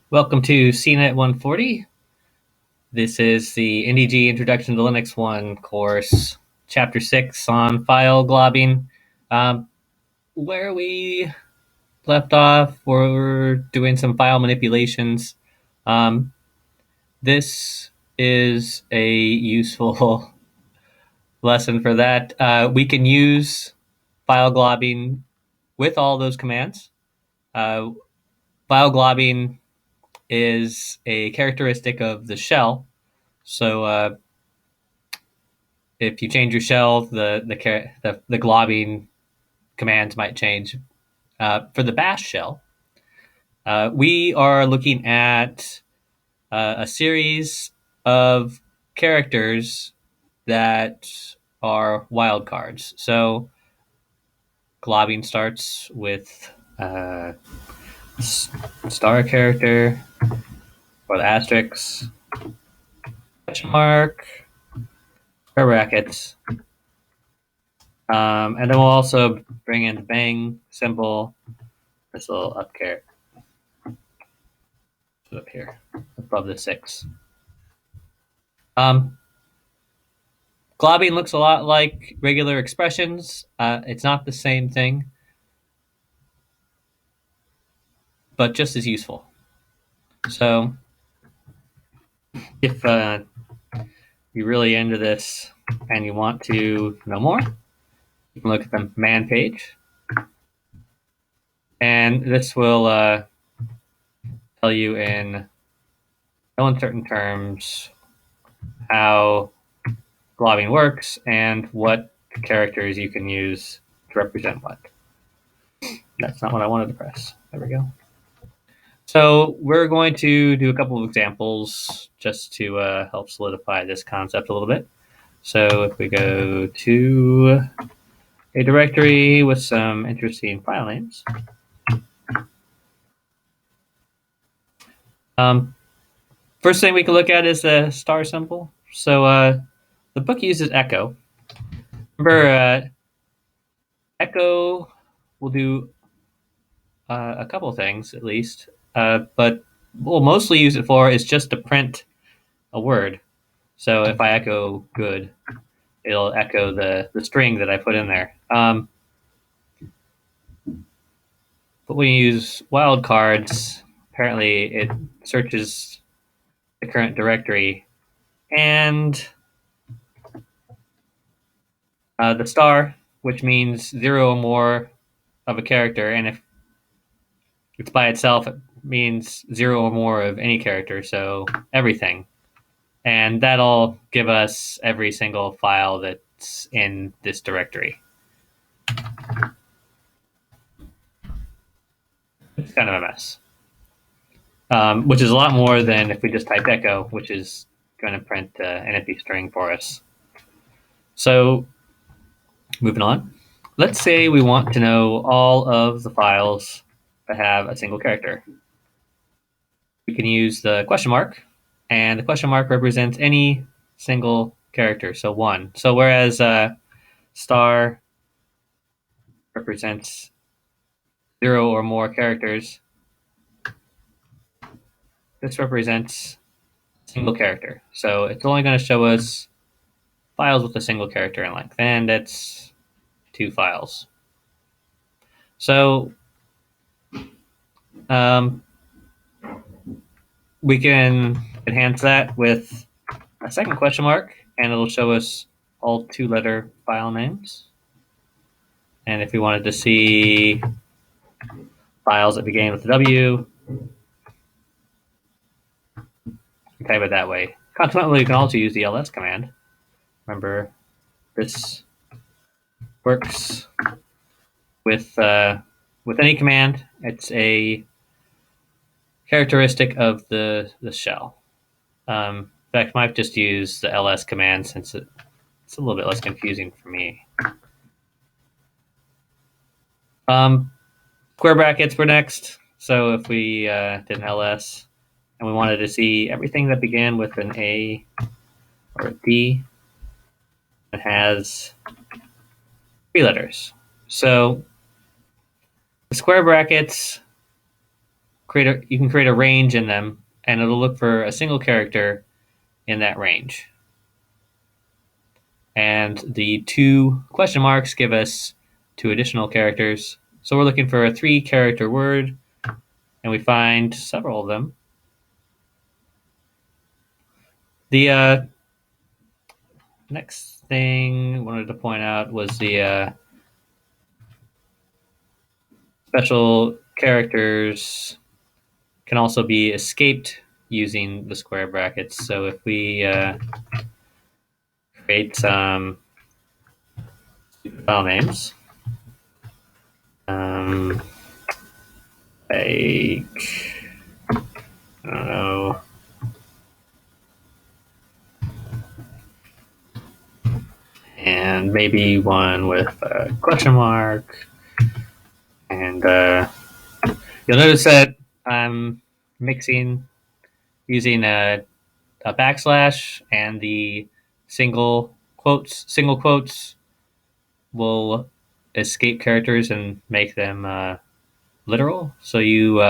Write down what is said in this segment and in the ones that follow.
Welcome to CNET 140. This is the NDG Introduction to Linux 1 course, Chapter 6 on file globbing. Where we left off, we're doing some file manipulations. This is a useful lesson for that. We can use file globbing with all those commands. File globbing is a characteristic of the shell. So if you change your shell, the globbing commands might change. For the bash shell, we are looking at a series of characters that are wildcards. So globbing starts with star character or the asterisk, question mark, square brackets. And then we'll also bring in the bang symbol, this little up caret up here above the 6. Globbing looks a lot like regular expressions. It's not the same thing, but just as useful. So if you're really into this and you want to know more, you can look at the man page. And this will tell you in no uncertain terms how globbing works and what characters you can use to represent what. That's not what I wanted to press. There we go. So we're going to do a couple of examples just to help solidify this concept a little bit. So if we go to a directory with some interesting file names. First thing we can look at is the star symbol. So the book uses echo. Remember, echo will do a couple things at least, but what we'll mostly use it for is just to print a word. So if I echo good, it'll echo the string that I put in there. But when you use wildcards, apparently it searches the current directory and the star, which means 0 or more of a character, and if it's by itself, it means 0 or more of any character, so everything. And that'll give us every single file that's in this directory. It's kind of a mess, which is a lot more than if we just type echo, which is going to print an empty string for us. So moving on, let's say we want to know all of the files that have a single character. We can use the question mark, and the question mark represents any single character, so 1. So whereas star represents 0 or more characters, this represents a single character. So it's only going to show us files with a single character in length, and that's 2 files. So we can enhance that with a second question mark, and it'll show us all 2-letter file names. And if we wanted to see files that began with W, we type it that way. Consequently, you can also use the ls command. Remember, this works with any command. It's a characteristic of the shell. In fact, I might just use the ls command since it's a little bit less confusing for me. Square brackets were next. So if we did an ls and we wanted to see everything that began with an A or a D, it has 3 letters. So the square brackets you can create a range in them, and it'll look for a single character in that range. And the 2 question marks give us 2 additional characters. So we're looking for a 3-character word, and we find several of them. The next thing I wanted to point out was the special characters can also be escaped using the square brackets. So if we create some file names, like, I don't know, and maybe one with a question mark, and you'll notice that I'm mixing using a backslash, and the single quotes will escape characters and make them literal. So you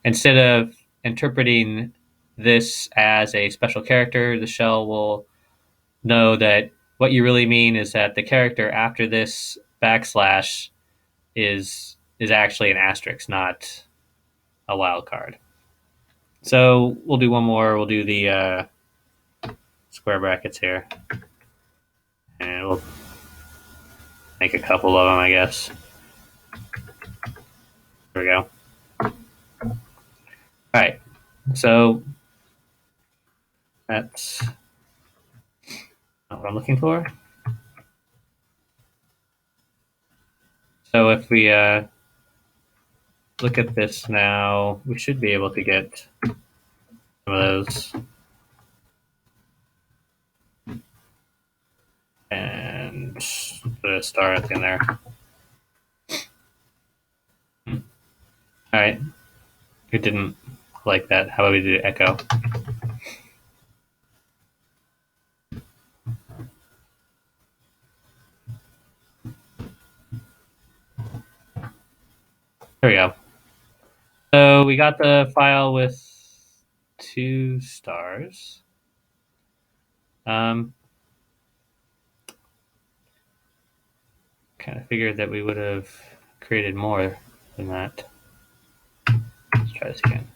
instead of interpreting this as a special character, the shell will know that what you really mean is that the character after this backslash is actually an asterisk, not a wild card. So we'll do one more. We'll do the square brackets here, and we'll make a couple of them, I guess. There we go. All right. So that's not what I'm looking for. So if we look at this now, we should be able to get some of those. And put a star at the end there. All right. It didn't like that. How about we do echo? There we go. So we got the file with 2 stars. Kind of figured that we would have created more than that. Let's try this again.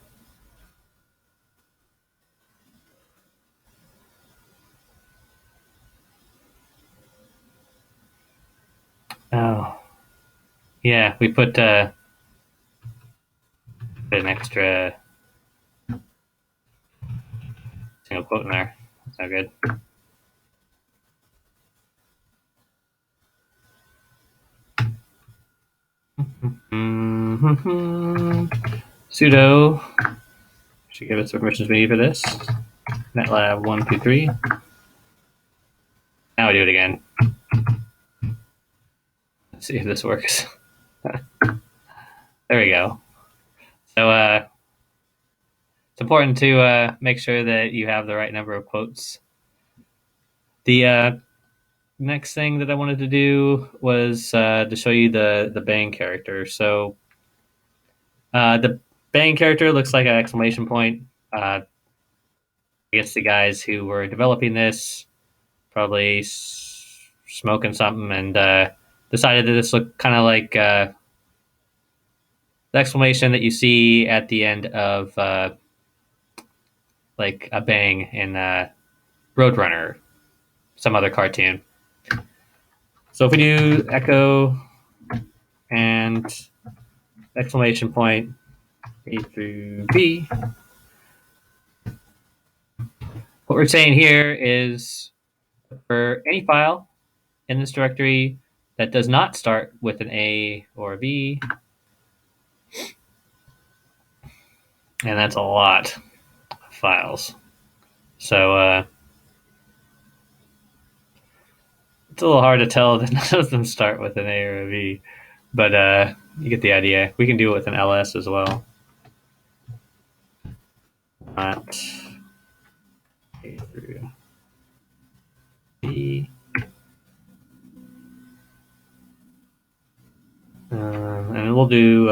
Oh, yeah, we put an extra single quote in there. That's not good. Sudo should give us the permissions we need for this. MATLAB 123. Now we do it again. Let's see if this works. There we go. So it's important to make sure that you have the right number of quotes. The next thing that I wanted to do was to show you the bang character. So the bang character looks like an exclamation point. I guess the guys who were developing this probably smoking something and decided that this looked kind of like the exclamation that you see at the end of like a bang in Roadrunner, some other cartoon. So if we do echo and exclamation point A through B, what we're saying here is for any file in this directory that does not start with an A or a B, and that's a lot of files. So it's a little hard to tell that none of them start with an A or a B, but you get the idea. We can do it with an LS as well. Not A through B. And we'll do